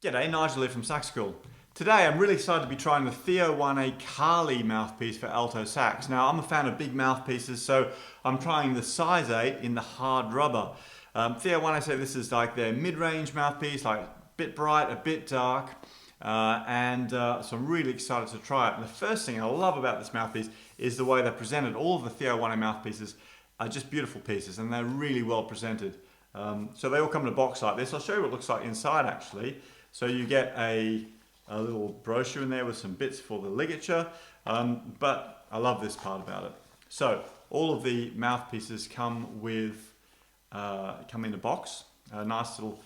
G'day, Nigel here from Sax School. Today I'm really excited to be trying the Theo Wanne Kali mouthpiece for alto sax. Now I'm a fan of big mouthpieces, so I'm trying the size 8 in the hard rubber. Theo Wanne say this is like their mid-range mouthpiece, like a bit bright, a bit dark, so I'm really excited to try it. And the first thing I love about this mouthpiece is the way they're presented. All of the Theo Wanne mouthpieces are just beautiful pieces and they're really well presented. So they all come in a box like this. I'll show you what it looks like inside actually. So you get a little brochure in there with some bits for the ligature, but I love this part about it. So all of the mouthpieces come in a box, a nice little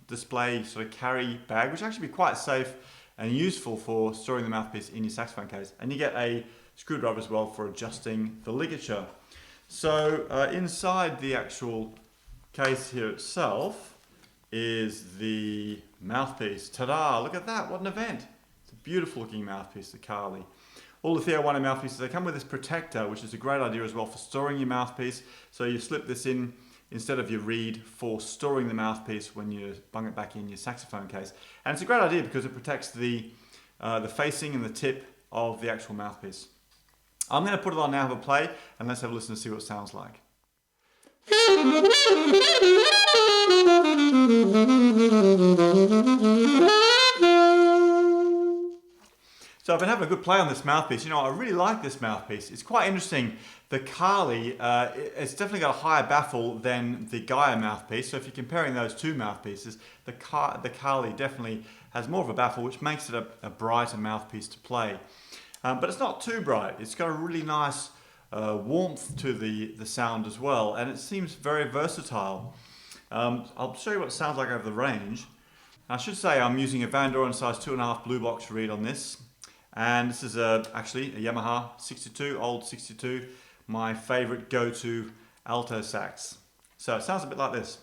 display sort of carry bag, which actually be quite safe and useful for storing the mouthpiece in your saxophone case. And you get a screwdriver as well for adjusting the ligature. So inside the actual case here itself is the mouthpiece. Ta-da! Look at that, what an event. It's a beautiful looking mouthpiece, the Kali. All the Theo Wanne mouthpieces, they come with this protector, which is a great idea as well for storing your mouthpiece. So you slip this in instead of your reed for storing the mouthpiece when you bung it back in your saxophone case. And it's a great idea because it protects the facing and the tip of the actual mouthpiece. I'm going to put it on now, have a play, and let's have a listen to see what it sounds like. So I've been having a good play on this mouthpiece. You know, I really like this mouthpiece. It's quite interesting. The Kali, it's definitely got a higher baffle than the Gaia mouthpiece. So if you're comparing those two mouthpieces, the Kali definitely has more of a baffle, which makes it a brighter mouthpiece to play. But it's not too bright. It's got a really nice warmth to the sound as well, and it seems very versatile. I'll show you what it sounds like over the range. I should say I'm using a Van Doren size 2.5 blue box reed on this, and this is actually a Yamaha 62, old 62, my favorite go-to alto sax. So it sounds a bit like this.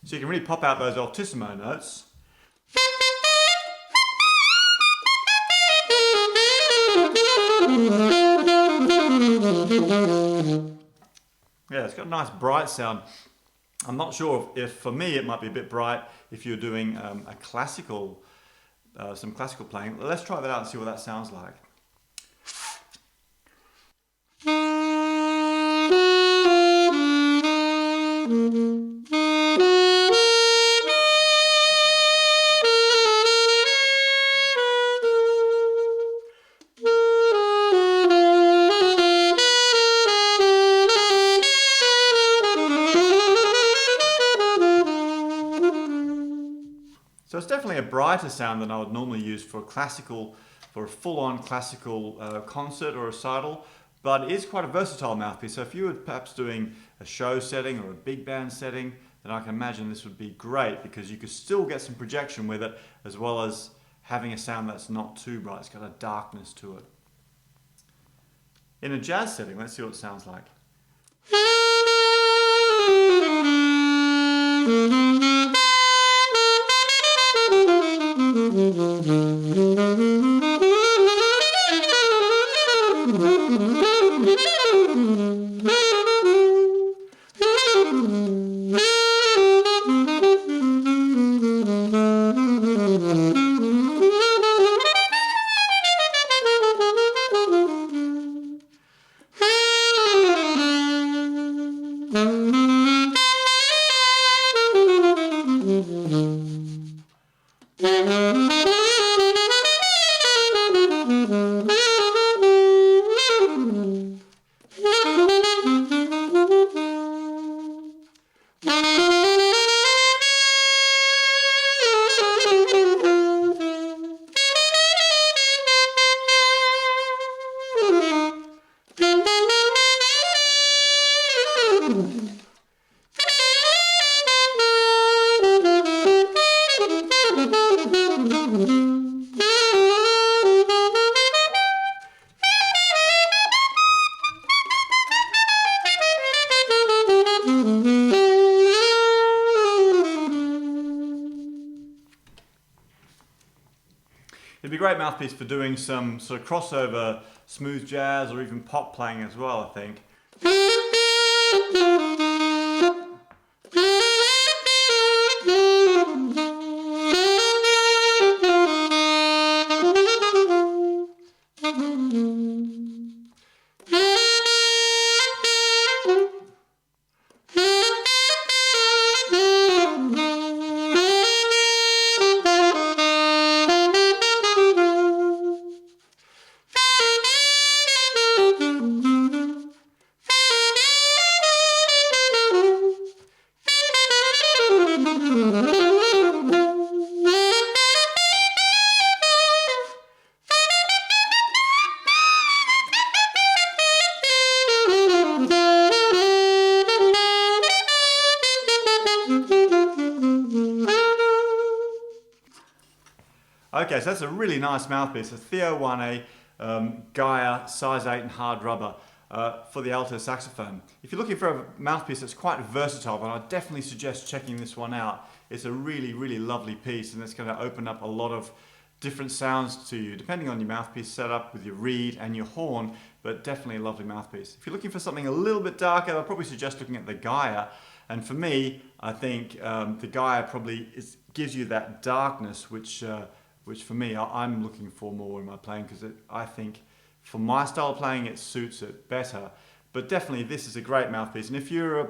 So you can really pop out those altissimo notes. Yeah, it's got a nice bright sound. I'm not sure if for me it might be a bit bright if you're doing some classical playing. Let's try that out and see what that sounds like. So it's definitely a brighter sound than I would normally use for a full-on classical concert or recital, but it is quite a versatile mouthpiece. So if you were perhaps doing a show setting or a big band setting, then I can imagine this would be great because you could still get some projection with it as well as having a sound that's not too bright. It's got a darkness to it. In a jazz setting, let's see what it sounds like. great mouthpiece for doing some sort of crossover smooth jazz or even pop playing as well, I think. Okay, so that's a really nice mouthpiece. A Theo Wanne Gaia size 8 and hard rubber for the alto saxophone. If you're looking for a mouthpiece that's quite versatile, then I definitely suggest checking this one out. It's a really, really lovely piece, and it's going to open up a lot of different sounds to you, depending on your mouthpiece setup with your reed and your horn, but definitely a lovely mouthpiece. If you're looking for something a little bit darker, I'd probably suggest looking at the Gaia. And for me, I think the Gaia probably gives you that darkness, which for me, I'm looking for more in my playing, because I think for my style of playing, it suits it better. But definitely this is a great mouthpiece. And if you're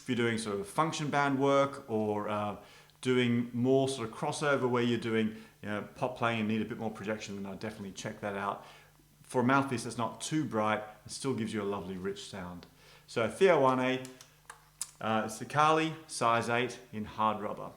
doing sort of function band work, or doing more sort of crossover where you're doing pop playing and need a bit more projection, then I'd definitely check that out. For a mouthpiece that's not too bright, it still gives you a lovely rich sound. So Theo Wanne, it's the Kali size 8 in hard rubber.